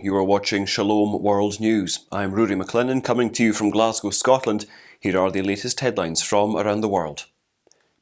you are watching Shalom World News. I'm Rory McLennan coming to you from Glasgow, Scotland. Here are the latest headlines from around the world.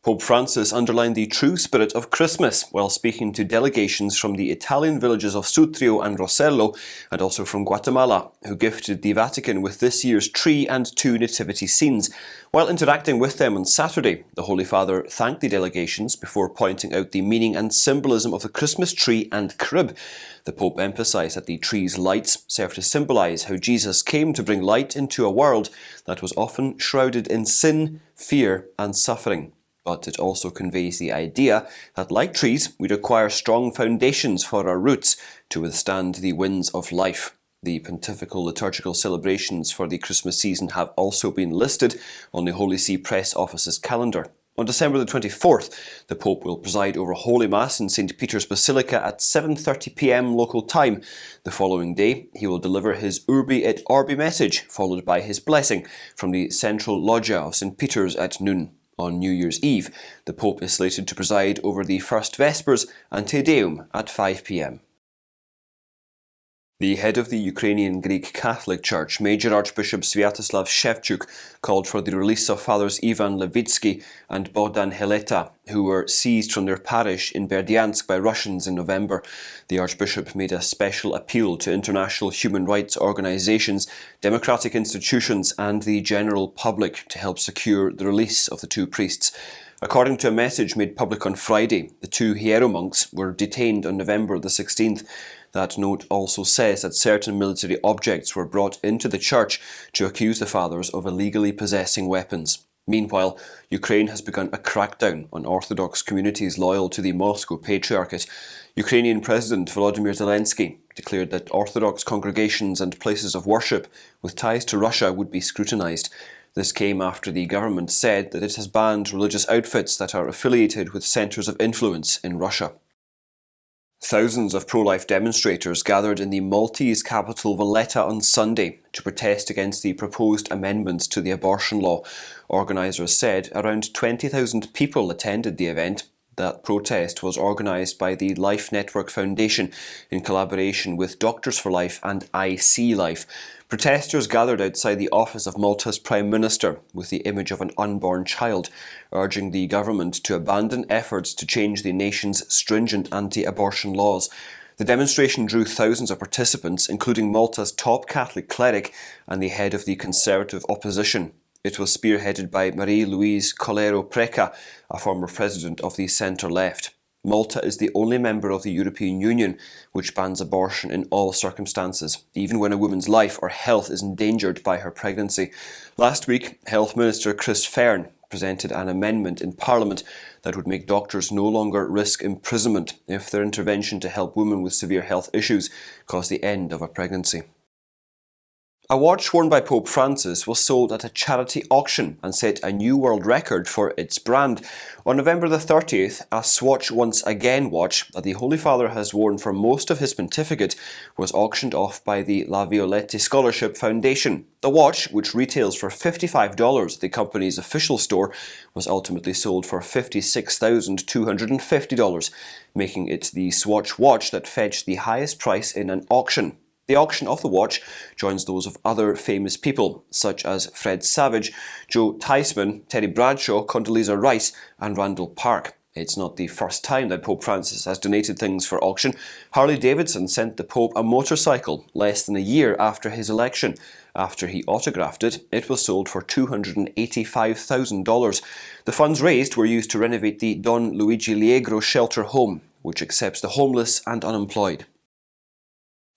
Pope Francis underlined the true spirit of Christmas while speaking to delegations from the Italian villages of Sutrio and Rosello and also from Guatemala, who gifted the Vatican with this year's tree and 2 nativity scenes. While interacting with them on Saturday, the Holy Father thanked the delegations before pointing out the meaning and symbolism of the Christmas tree and crib. The Pope emphasised that the tree's lights serve to symbolise how Jesus came to bring light into a world that was often shrouded in sin, fear and suffering. But it also conveys the idea that, like trees, we require strong foundations for our roots to withstand the winds of life. The pontifical liturgical celebrations for the Christmas season have also been listed on the Holy See Press Office's calendar. On December the 24th, the Pope will preside over Holy Mass in St. Peter's Basilica at 7:30 p.m. local time. The following day, he will deliver his Urbi et Orbi message, followed by his blessing from the central loggia of St. Peter's at noon. On New Year's Eve, the Pope is slated to preside over the First Vespers and Te Deum at 5 p.m. The head of the Ukrainian Greek Catholic Church, Major Archbishop Sviatoslav Shevchuk, called for the release of Fathers Ivan Levytskyi and Bohdan Heleta, who were seized from their parish in Berdyansk by Russians in November. The Archbishop made a special appeal to international human rights organisations, democratic institutions and the general public to help secure the release of the 2 priests. According to a message made public on Friday, the 2 hieromonks were detained on November the 16th. That note also says that certain military objects were brought into the church to accuse the fathers of illegally possessing weapons. Meanwhile, Ukraine has begun a crackdown on Orthodox communities loyal to the Moscow Patriarchate. Ukrainian President Volodymyr Zelensky declared that Orthodox congregations and places of worship with ties to Russia would be scrutinized. This came after the government said that it has banned religious outfits that are affiliated with centres of influence in Russia. Thousands of pro-life demonstrators gathered in the Maltese capital Valetta on Sunday to protest against the proposed amendments to the abortion law. Organisers said around 20,000 people attended the event. That protest was organised by the Life Network Foundation in collaboration with Doctors for Life and IC Life. Protesters gathered outside the office of Malta's Prime Minister with the image of an unborn child, urging the government to abandon efforts to change the nation's stringent anti-abortion laws. The demonstration drew thousands of participants, including Malta's top Catholic cleric and the head of the Conservative opposition. It was spearheaded by Marie-Louise Colero-Preca, a former president of the centre-left. Malta is the only member of the European Union which bans abortion in all circumstances, even when a woman's life or health is endangered by her pregnancy. Last week, Health Minister Chris Fearn presented an amendment in Parliament that would make doctors no longer risk imprisonment if their intervention to help women with severe health issues caused the end of a pregnancy. A watch worn by Pope Francis was sold at a charity auction and set a new world record for its brand. On November the 30th, a Swatch Once Again watch that the Holy Father has worn for most of his pontificate was auctioned off by the La Violette Scholarship Foundation. The watch, which retails for $55 at the company's official store, was ultimately sold for $56,250, making it the Swatch watch that fetched the highest price in an auction. The auction of the watch joins those of other famous people, such as Fred Savage, Joe Theismann, Terry Bradshaw, Condoleezza Rice and Randall Park. It's not the first time that Pope Francis has donated things for auction. Harley Davidson sent the Pope a motorcycle less than a year after his election. After he autographed it, it was sold for $285,000. The funds raised were used to renovate the Don Luigi Liegro shelter home, which accepts the homeless and unemployed.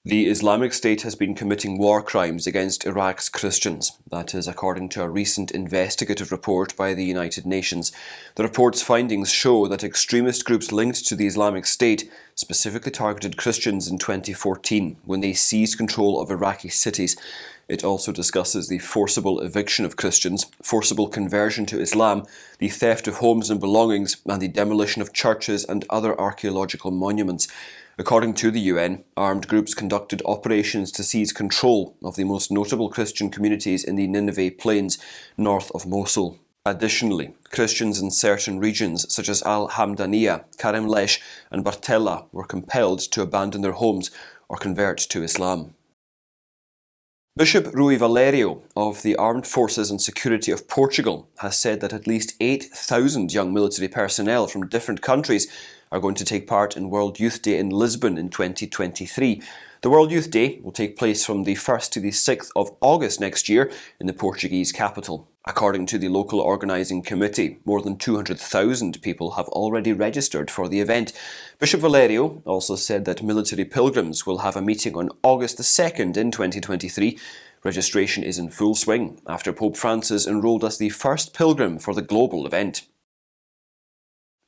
The Islamic State has been committing war crimes against Iraq's Christians. That is according to a recent investigative report by the United Nations. The report's findings show that extremist groups linked to the Islamic State specifically targeted Christians in 2014 when they seized control of Iraqi cities. It also discusses the forcible eviction of Christians, forcible conversion to Islam, the theft of homes and belongings, and the demolition of churches and other archaeological monuments. According to the UN, armed groups conducted operations to seize control of the most notable Christian communities in the Nineveh Plains, north of Mosul. Additionally, Christians in certain regions such as Al-Hamdaniya, Karim Lesh and Bartella were compelled to abandon their homes or convert to Islam. Bishop Rui Valerio of the Armed Forces and Security of Portugal has said that at least 8,000 young military personnel from different countries are going to take part in World Youth Day in Lisbon in 2023. The World Youth Day will take place from the 1st to the 6th of August next year in the Portuguese capital. According to the local organising committee, more than 200,000 people have already registered for the event. Bishop Valerio also said that military pilgrims will have a meeting on August the 2nd in 2023. Registration is in full swing after Pope Francis enrolled as the first pilgrim for the global event.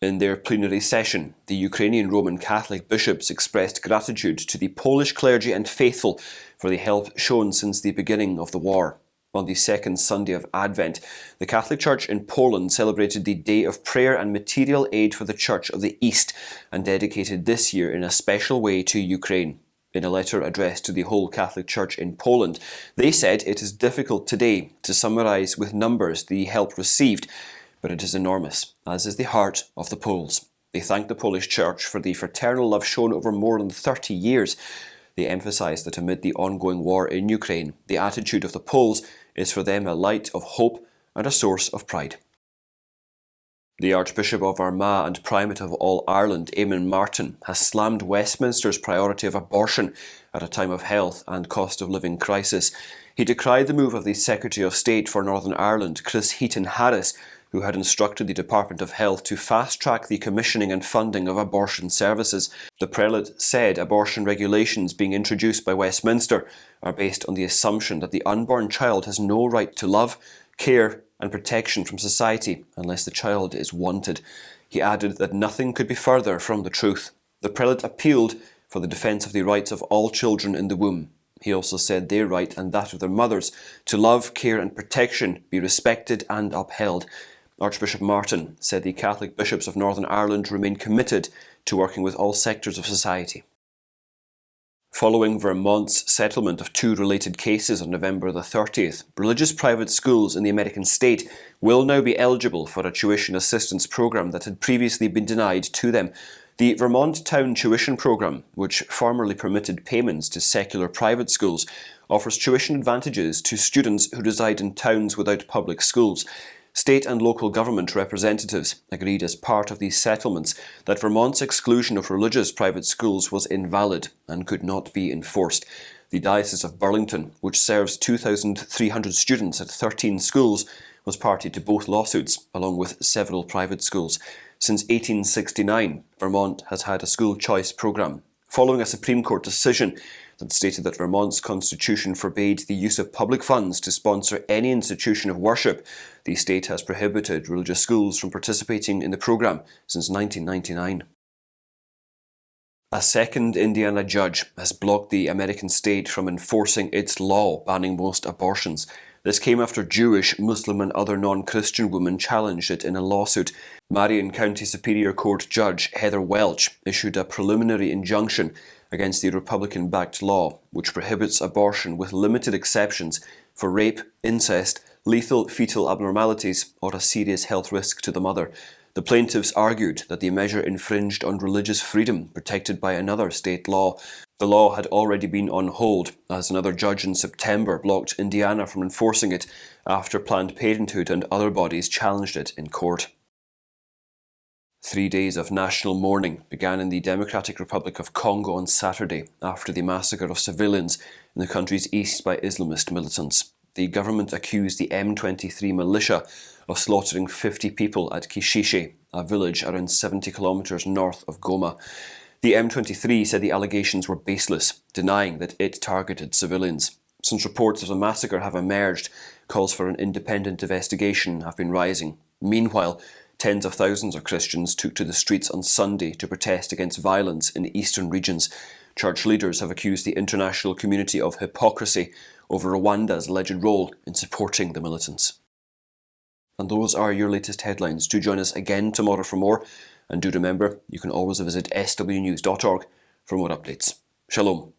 In their plenary session, the Ukrainian Roman Catholic bishops expressed gratitude to the Polish clergy and faithful for the help shown since the beginning of the war. On the second Sunday of Advent, the Catholic Church in Poland celebrated the Day of Prayer and Material Aid for the Church of the East and dedicated this year in a special way to Ukraine. In a letter addressed to the whole Catholic Church in Poland, they said it is difficult today to summarise with numbers the help received, but it is enormous, as is the heart of the Poles. They thank the Polish Church for the fraternal love shown over more than 30 years. They emphasise that amid the ongoing war in Ukraine, the attitude of the Poles is for them a light of hope and a source of pride. The Archbishop of Armagh and Primate of All Ireland, Eamon Martin, has slammed Westminster's priority of abortion at a time of health and cost of living crisis. He decried the move of the Secretary of State for Northern Ireland, Chris Heaton-Harris, who had instructed the Department of Health to fast-track the commissioning and funding of abortion services. The prelate said abortion regulations being introduced by Westminster are based on the assumption that the unborn child has no right to love, care and protection from society unless the child is wanted. He added that nothing could be further from the truth. The prelate appealed for the defence of the rights of all children in the womb. He also said their right and that of their mothers to love, care and protection be respected and upheld. Archbishop Martin said the Catholic bishops of Northern Ireland remain committed to working with all sectors of society. Following Vermont's settlement of two related cases on November the 30th, religious private schools in the American state will now be eligible for a tuition assistance program that had previously been denied to them. The Vermont Town Tuition Program, which formerly permitted payments to secular private schools, offers tuition advantages to students who reside in towns without public schools. State and local government representatives agreed as part of these settlements that Vermont's exclusion of religious private schools was invalid and could not be enforced. The Diocese of Burlington, which serves 2,300 students at 13 schools, was party to both lawsuits, along with several private schools. Since 1869, Vermont has had a school choice program. Following a Supreme Court decision that stated that Vermont's constitution forbade the use of public funds to sponsor any institution of worship, the state has prohibited religious schools from participating in the program since 1999. A second Indiana judge has blocked the American state from enforcing its law banning most abortions. This came after Jewish, Muslim and other non-Christian women challenged it in a lawsuit. Marion County Superior Court Judge Heather Welch issued a preliminary injunction against the Republican-backed law, which prohibits abortion with limited exceptions for rape, incest, lethal fetal abnormalities, or a serious health risk to the mother. The plaintiffs argued that the measure infringed on religious freedom protected by another state law. The law had already been on hold, as another judge in September blocked Indiana from enforcing it after Planned Parenthood and other bodies challenged it in court. 3 days of national mourning began in the Democratic Republic of Congo on Saturday after the massacre of civilians in the country's east by Islamist militants. The government accused the M23 militia of slaughtering 50 people at Kishishe, a village around 70 kilometres north of Goma. The M23 said the allegations were baseless, denying that it targeted civilians. Since reports of the massacre have emerged, calls for an independent investigation have been rising. Meanwhile, tens of thousands of Christians took to the streets on Sunday to protest against violence in the eastern regions. Church leaders have accused the international community of hypocrisy over Rwanda's alleged role in supporting the militants. And those are your latest headlines. Do join us again tomorrow for more. And do remember, you can always visit swnews.org for more updates. Shalom.